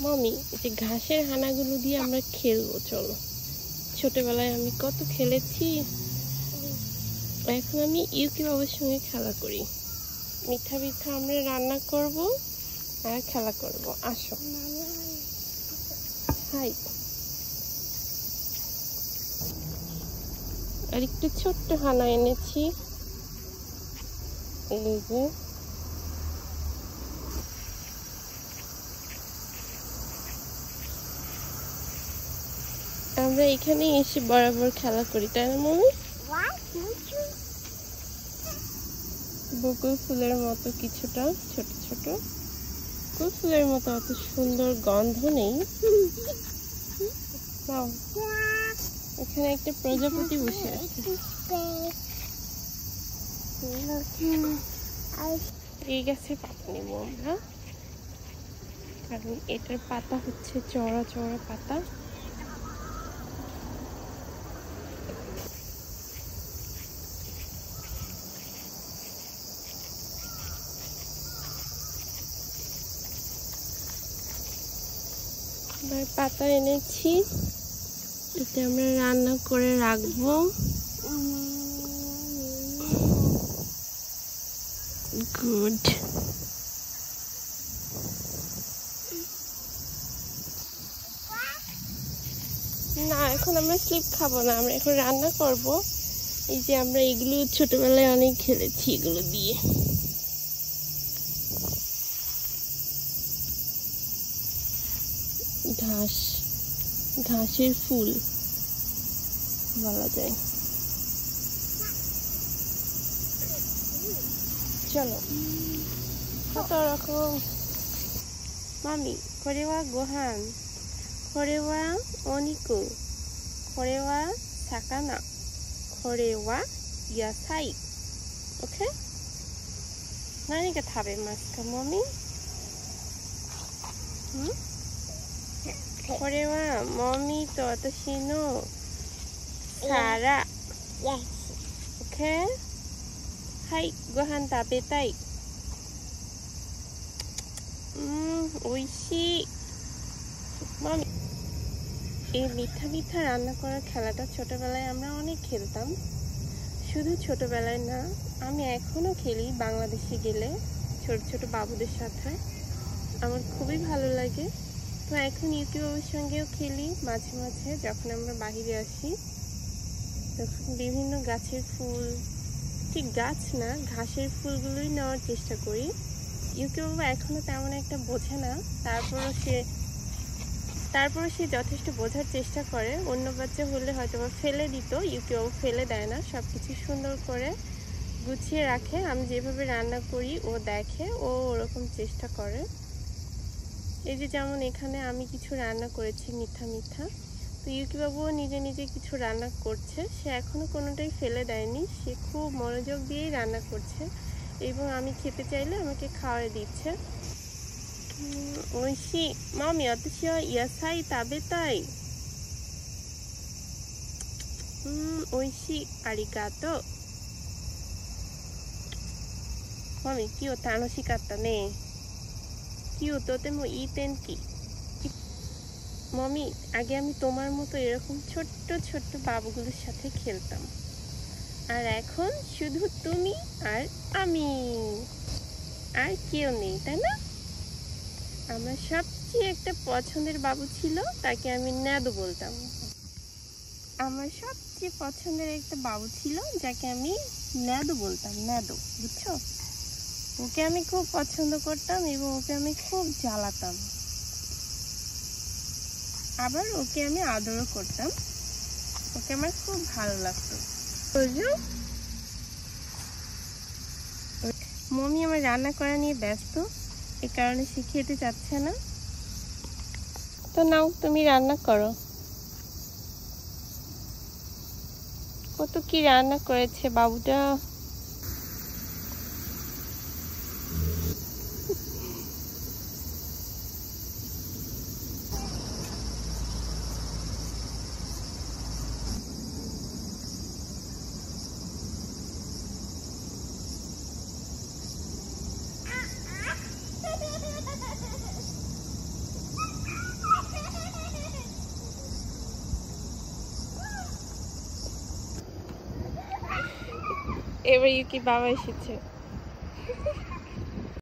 মামি এই যে ঘাসের হানাগুলো দিয়ে আমরা খেলবো, চলো। ছোটবেলায় আমি কত খেলেছি, এখন আমি ইউকি বাবুর সঙ্গে খেলা করি। মিঠা মিঠা আমরা রান্না করব আর খেলা করব, আসো। হাই। আর একটু ছোট্ট হানা এনেছি, এই যে আমরা এখানে এসে বরাবর খেলা করি, তাই না মামি? বকুল ফুলের মতো কিছুটা ছোট ছোট, বকুল ফুলের মতো অত সুন্দর গন্ধ নেই। এখানে একটা প্রজাপতি বসে আছে। এই গাছের পাতা নেব আমরা, কারণ এটার পাতা হচ্ছে চওড়া চওড়া পাতা। পাতা এনেছি, এতে আমরা রান্না করে রাখবো। গুড। না, এখন আমরা স্লিপ খাবো না, আমরা এখন রান্না করব। এই যে আমরা এগুলো ছোটবেলায় অনেক খেলেছি এগুলো দিয়ে। ঘাস, ঘাসের ফুল বলা যায়। চলো, কত রকম। মামি, কোরেওয়া গোহান, কোরেওয়া অনিকো, কোরেওয়া সাকানা, কোরেওয়া ইয়াসাই। ওকে?何が食べますか、マミ？これはマミと私の皿。OK？ はい、ご飯食べたい。美味しい。マミ、এই মিঠা মিঠা রান্না করার খেলাটা ছোটবেলায় আমরা অনেক খেলতাম। শুধু ছোটবেলায় না, আমি এখনো খেলি বাংলাদেশে গেলে ছোট ছোট বাবুদের সাথে, আমার খুবই ভালো লাগে। তো এখন ইউকি বাবুর সঙ্গেও খেলি মাঝে মাঝে, যখন আমরা বাহিরে আসি তখন বিভিন্ন গাছের ফুল, ঠিক গাছ না ঘাসের ফুলগুলোই নেওয়ার চেষ্টা করি। ইউকি বাবু এখনো তেমন একটা বোঝে না, তারপরও সে যথেষ্ট বোঝার চেষ্টা করে। অন্য বাচ্চা হলে হয়তো বা ফেলে দিত, ইউকি বাবু ফেলে দেয় না, সব কিছু সুন্দর করে গুছিয়ে রাখে। আমি যেভাবে রান্না করি ও দেখে, ও ওরকম চেষ্টা করে। এই যে যেমন এখানে আমি কিছু রান্না করেছি মিঠা মিঠা, তো ইউকি বাবুও নিজে নিজে কিছু রান্না করছে। সে এখনো কোনোটাই ফেলে দেয়নি, সে খুব মনোযোগ দিয়েই রান্না করছে এবং আমি খেতে চাইলে আমাকে খাওয়াই দিচ্ছে। 美味しい。マミ、私は野菜食べたい。美味しい。ありがとう。マミ、今日楽しかったね。今日とてもいい天気。মামি, আগে আমি তোমার মতো এরকম ছোট্ট ছোট্ট বাবুগুলোর সাথে খেলতাম, আর এখন শুধু তুমি আর আমি, আর কেউ নেই, তাই না? আমার সবচেয়ে একটা পছন্দের বাবু ছিল, তাকে আমি ন্যাদো বলতাম। আমার সবচেয়ে পছন্দের একটা বাবু ছিল যাকে আমি ন্যাদো বলতাম, ন্যাদো, বুঝছো? ওকে আমি খুব পছন্দ করতাম এবং ওকে আমি খুব জ্বালাতাম, আবার ওকে আমি আদরও করতাম। ওকে আমার খুব ভালো লাগতো। মমি আমার রান্না করা নিয়ে ব্যস্ত, এই কারণে সে খেতে চাচ্ছে না। তো নাও, তুমি রান্না করো। কত কি রান্না করেছে বাবুটা। এবার ইউকি বাবা এসেছে।